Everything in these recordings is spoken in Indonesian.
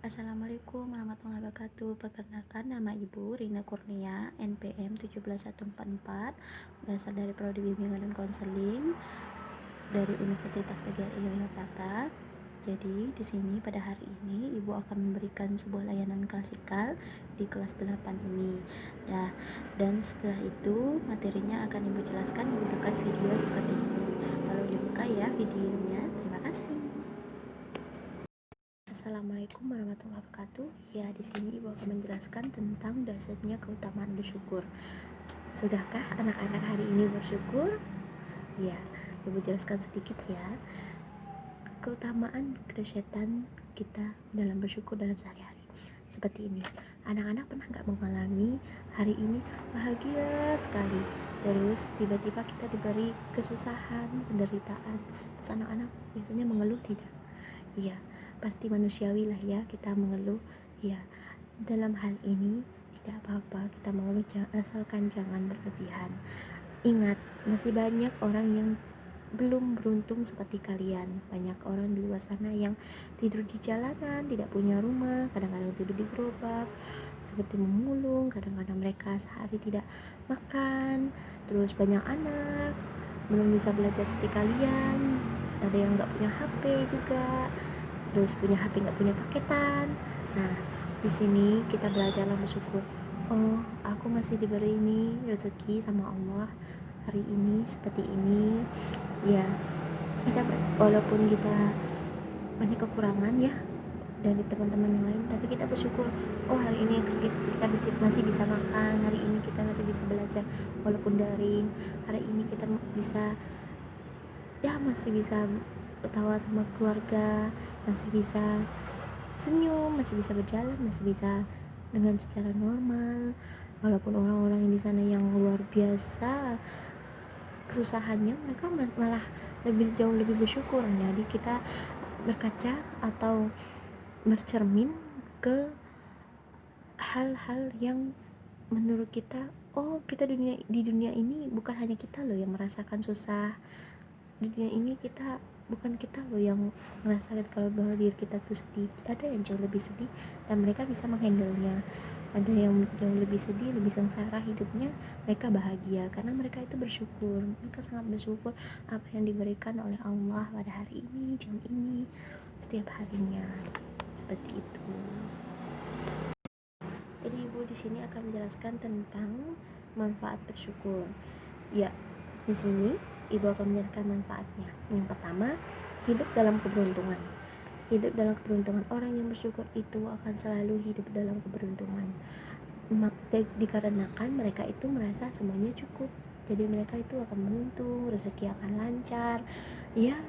Assalamualaikum warahmatullahi wabarakatuh. Perkenalkan, nama Ibu Rina Kurnia, NPM 17144, berasal dari Prodi Bimbingan dan Konseling dari Universitas PGRI Yogyakarta. Jadi di sini pada hari ini Ibu akan memberikan sebuah layanan klasikal di kelas 8 ini. Dan setelah itu materinya akan Ibu jelaskan menggunakan video seperti ini. Lalu dibuka ya videonya. Terima kasih. Assalamualaikum warahmatullahi wabarakatuh. Ya, di sini Ibu akan menjelaskan tentang dasarnya keutamaan bersyukur. Sudahkah anak-anak hari ini bersyukur? Ya, Ibu jelaskan sedikit ya. Keutamaan kedahsyatan kita dalam bersyukur dalam sehari-hari. Seperti ini. Anak-anak pernah nggak mengalami hari ini bahagia sekali, terus tiba-tiba kita diberi kesusahan, penderitaan, terus anak-anak biasanya mengeluh tidak? Iya, pasti manusiawi lah ya kita mengeluh. Ya, dalam hal ini tidak apa-apa kita mengeluh, asalkan jangan berlebihan. Ingat, masih banyak orang yang belum beruntung seperti kalian. Banyak orang di luar sana yang tidur di jalanan, tidak punya rumah, kadang-kadang tidur di gerobak seperti memulung, kadang-kadang mereka sehari tidak makan. Terus banyak anak belum bisa belajar seperti kalian, ada yang nggak punya HP juga, terus punya HP nggak punya paketan. Nah, di sini kita belajarlah bersyukur. Oh, aku masih diberi ini rezeki sama Allah hari ini seperti ini. Ya, walaupun kita banyak kekurangan ya dari teman-teman yang lain, tapi kita bersyukur. Oh, hari ini kita masih bisa makan, hari ini kita masih bisa belajar walaupun daring, hari ini kita masih bisa ketawa sama keluarga, masih bisa senyum, masih bisa berjalan, masih bisa dengan secara normal. Walaupun orang-orang yang di sana yang luar biasa kesusahannya, mereka malah jauh lebih bersyukur. Jadi kita berkaca atau bercermin ke hal-hal yang menurut kita, oh, kita di dunia ini bukan hanya kita loh yang merasakan susah. Di dunia ini bukan kita loh yang merasakan kalau bahwa diri kita tuh sedih. Ada yang jauh lebih sedih dan mereka bisa menghandlenya. Ada yang jauh lebih sedih, lebih sengsara hidupnya, mereka bahagia karena mereka itu bersyukur. Mereka sangat bersyukur apa yang diberikan oleh Allah pada hari ini, jam ini, setiap harinya. Seperti itu. Jadi Ibu di sini akan menjelaskan tentang manfaat bersyukur. Ya, di sini Ibu akan menjelaskan manfaatnya. Yang pertama, hidup dalam keberuntungan. Hidup dalam keberuntungan. Orang yang bersyukur itu akan selalu hidup dalam keberuntungan. Dikarenakan mereka itu merasa semuanya cukup. Jadi mereka itu akan beruntung, rezeki akan lancar. Ya,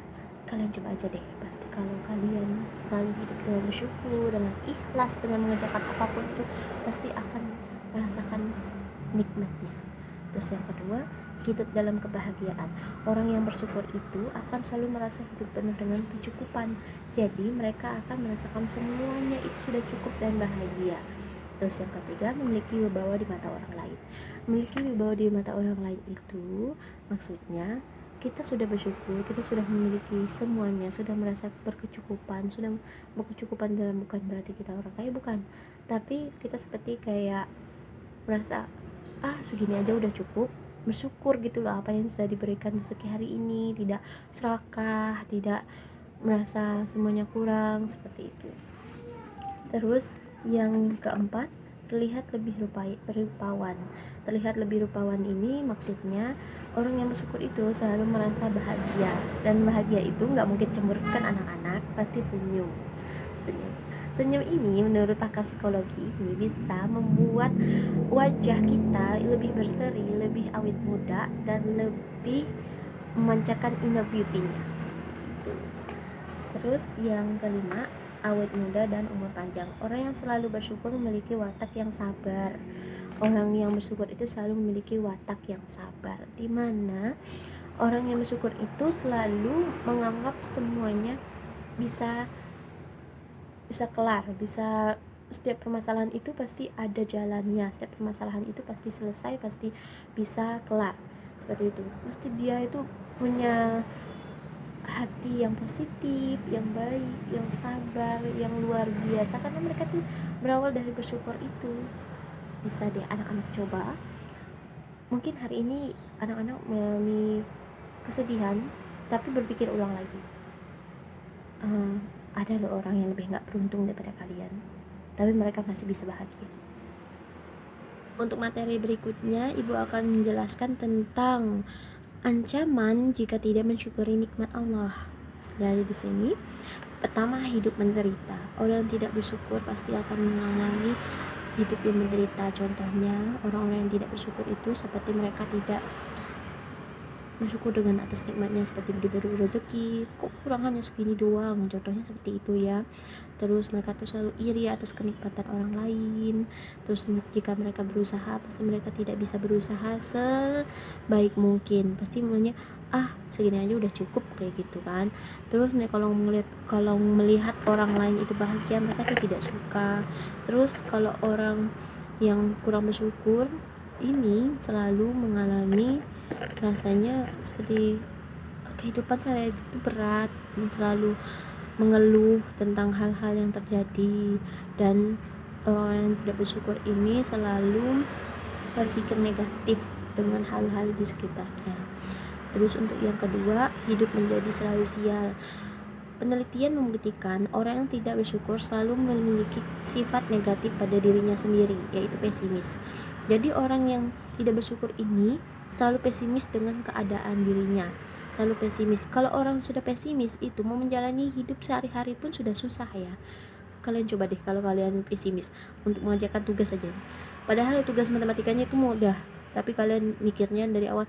kalian coba aja deh. Pasti kalau kalian selalu hidup dengan bersyukur, dengan ikhlas, dengan mengerjakan apapun itu, pasti akan merasakan nikmatnya. Terus yang kedua, hidup dalam kebahagiaan. Orang yang bersyukur itu akan selalu merasa hidup penuh dengan kecukupan. Jadi mereka akan merasakan semuanya itu sudah cukup dan bahagia. Terus yang ketiga, memiliki wibawa di mata orang lain. Memiliki wibawa di mata orang lain itu maksudnya kita sudah bersyukur, kita sudah memiliki semuanya, sudah merasa berkecukupan. Sudah berkecukupan dalam bukan berarti kita orang kaya, bukan, tapi kita seperti kayak merasa segini aja udah cukup, bersyukur gitu loh apa yang sudah diberikan rezeki hari ini, tidak serakah, tidak merasa semuanya kurang seperti itu. Terus yang keempat, terlihat lebih rupawan. Terlihat lebih rupawan ini maksudnya orang yang bersyukur itu selalu merasa bahagia, dan bahagia itu nggak mungkin cemberut kan anak-anak, pasti senyum. Senyum ini menurut pakar psikologi ini bisa membuat wajah kita lebih berseri, lebih awet muda, dan lebih memancarkan inner beauty-nya. Terus yang kelima, awet muda dan umur panjang. Orang yang selalu bersyukur memiliki watak yang sabar. Orang yang bersyukur itu selalu memiliki watak yang sabar, di mana orang yang bersyukur itu selalu menganggap semuanya bisa kelar, setiap permasalahan itu pasti ada jalannya, setiap permasalahan itu pasti selesai, pasti bisa kelar, seperti itu. Pasti dia itu punya hati yang positif, yang baik, yang sabar, yang luar biasa, karena mereka tuh berawal dari bersyukur itu. Bisa deh anak-anak coba. Mungkin hari ini anak-anak mengalami kesedihan, tapi berpikir ulang lagi. Ada loh orang yang lebih nggak beruntung daripada kalian, tapi mereka masih bisa bahagia. Untuk materi berikutnya, Ibu akan menjelaskan tentang ancaman jika tidak mensyukuri nikmat Allah. Jadi di sini, pertama, hidup menderita. Orang yang tidak bersyukur pasti akan mengalami hidup yang menderita. Contohnya, orang-orang yang tidak bersyukur itu seperti mereka tidak bersyukur dengan atas nikmatnya, seperti diberi rezeki, kok kurang hanya segini doang, contohnya seperti itu ya. Terus mereka tuh selalu iri atas kenikmatan orang lain. Terus jika mereka berusaha, pasti mereka tidak bisa berusaha sebaik mungkin, pasti maunya segini aja udah cukup, kayak gitu kan. Terus nih kalau melihat orang lain itu bahagia, mereka tuh tidak suka. Terus kalau orang yang kurang bersyukur ini selalu mengalami rasanya seperti kehidupan saya itu berat, dan selalu mengeluh tentang hal-hal yang terjadi. Dan orang-orang yang tidak bersyukur ini selalu berpikir negatif dengan hal-hal di sekitarnya. Terus untuk yang kedua, hidup menjadi selalu sial. Penelitian membuktikan orang yang tidak bersyukur selalu memiliki sifat negatif pada dirinya sendiri, yaitu pesimis. Jadi orang yang tidak bersyukur ini selalu pesimis dengan keadaan dirinya, selalu pesimis. Kalau orang sudah pesimis itu mau menjalani hidup sehari-hari pun sudah susah ya. Kalian coba deh kalau kalian pesimis untuk mengerjakan tugas saja, padahal tugas matematikanya itu mudah, tapi kalian mikirnya dari awal,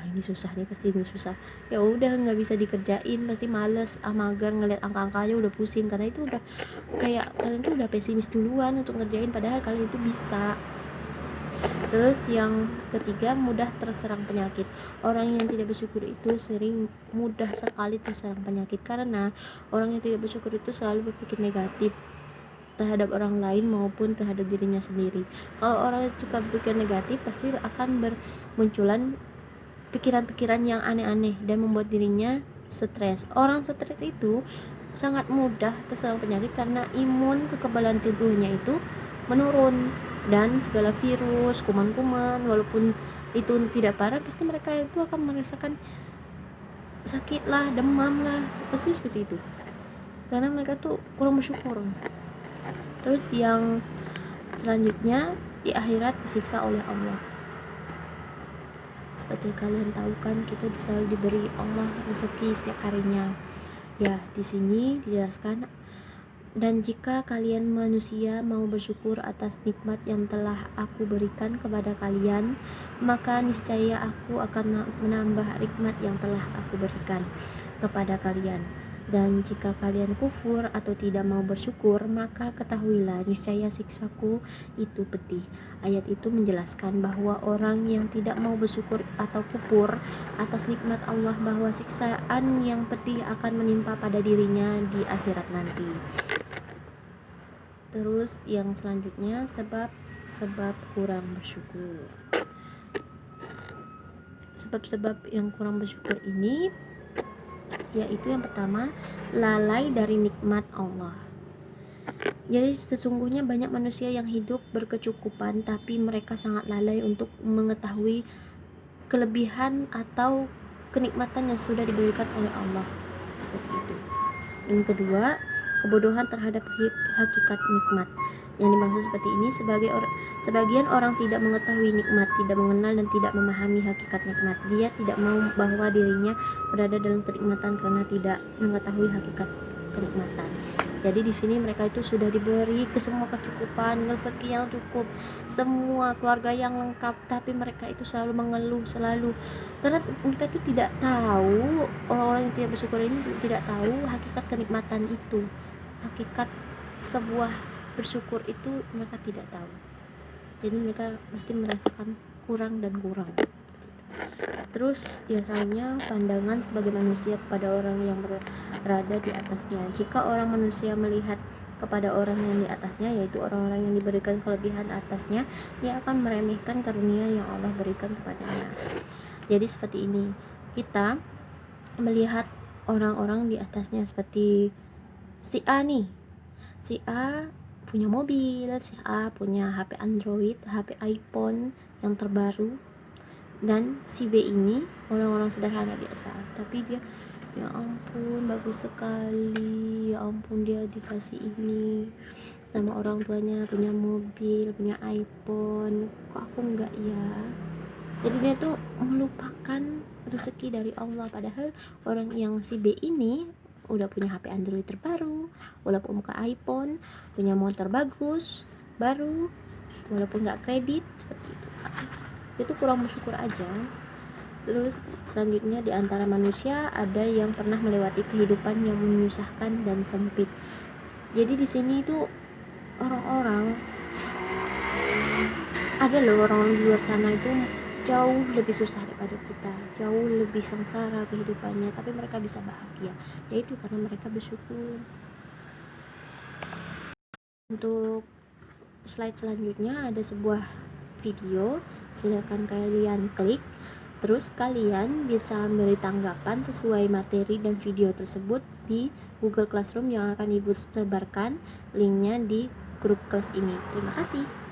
ini susah nih, pasti ini susah, ya udah nggak bisa dikerjain, pasti males, mager, ngeliat angka-angkanya udah pusing, karena itu udah kayak kalian tuh udah pesimis duluan untuk ngerjain, padahal kalian itu bisa. Terus yang ketiga, mudah terserang penyakit. Orang yang tidak bersyukur itu sering mudah sekali terserang penyakit, karena orang yang tidak bersyukur itu selalu berpikir negatif terhadap orang lain maupun terhadap dirinya sendiri. Kalau orang suka berpikir negatif, pasti akan bermunculan pikiran-pikiran yang aneh-aneh dan membuat dirinya stres. Orang stres itu sangat mudah terserang penyakit karena imun kekebalan tubuhnya itu menurun, dan segala virus, kuman-kuman, walaupun itu tidak parah, pasti mereka itu akan merasakan sakit lah, demam lah, pasti seperti itu, karena mereka tuh kurang bersyukur. Terus yang selanjutnya, di akhirat disiksa oleh Allah. Seperti kalian tahu kan, kita selalu diberi Allah rezeki setiap harinya. Ya, di sini dijelaskan, dan jika kalian manusia mau bersyukur atas nikmat yang telah aku berikan kepada kalian, maka niscaya aku akan menambah nikmat yang telah aku berikan kepada kalian. Dan jika kalian kufur atau tidak mau bersyukur, maka ketahuilah niscaya siksaku itu pedih. Ayat itu menjelaskan bahwa orang yang tidak mau bersyukur atau kufur atas nikmat Allah, bahwa siksaan yang pedih akan menimpa pada dirinya di akhirat nanti. Terus yang selanjutnya, sebab kurang bersyukur. Sebab-sebab yang kurang bersyukur ini yaitu yang pertama, lalai dari nikmat Allah. Jadi sesungguhnya banyak manusia yang hidup berkecukupan, tapi mereka sangat lalai untuk mengetahui kelebihan atau kenikmatan yang sudah diberikan oleh Allah. Seperti itu. Yang kedua, kebodohan terhadap hakikat nikmat. Yang dimaksud seperti ini, sebagian orang tidak mengetahui nikmat, tidak mengenal dan tidak memahami hakikat nikmat. Dia tidak mau bahwa dirinya berada dalam kenikmatan karena tidak mengetahui hakikat kenikmatan. Jadi di sini mereka itu sudah diberi semua kecukupan, rezeki yang cukup, semua keluarga yang lengkap, tapi mereka itu selalu mengeluh, karena mereka itu tidak tahu, orang-orang yang tidak bersyukur ini tidak tahu hakikat kenikmatan itu, hakikat sebuah bersyukur itu mereka tidak tahu. Jadi mereka pasti merasakan kurang dan kurang. Terus yang selanjutnya, pandangan sebagai manusia kepada orang yang berada di atasnya. Jika orang manusia melihat kepada orang yang di atasnya, yaitu orang-orang yang diberikan kelebihan atasnya, dia akan meremehkan karunia yang Allah berikan kepadanya. Jadi seperti ini, kita melihat orang-orang di atasnya, seperti si A nih. Si A punya mobil, si A punya HP Android, HP iPhone yang terbaru, dan si B ini orang-orang sederhana biasa, tapi dia, ya ampun bagus sekali, ya ampun dia dikasih ini sama orang tuanya, punya mobil, punya iPhone, kok aku enggak ya. Jadi dia tuh melupakan rezeki dari Allah, padahal orang yang si B ini udah punya HP Android terbaru, walaupun bukan iPhone, punya motor bagus baru, walaupun nggak kredit, seperti itu. Dia tuh kurang bersyukur aja. Terus selanjutnya, di antara manusia ada yang pernah melewati kehidupan yang menyusahkan dan sempit. Jadi di sini tuh orang-orang, ada loh orang di luar sana itu jauh lebih susah daripada kita, jauh lebih sengsara kehidupannya, tapi mereka bisa bahagia, yaitu karena mereka bersyukur. Untuk slide selanjutnya ada sebuah video, silakan kalian klik, terus kalian bisa memberi tanggapan sesuai materi dan video tersebut di Google Classroom yang akan Ibu sebarkan linknya di grup kelas ini. Terima kasih.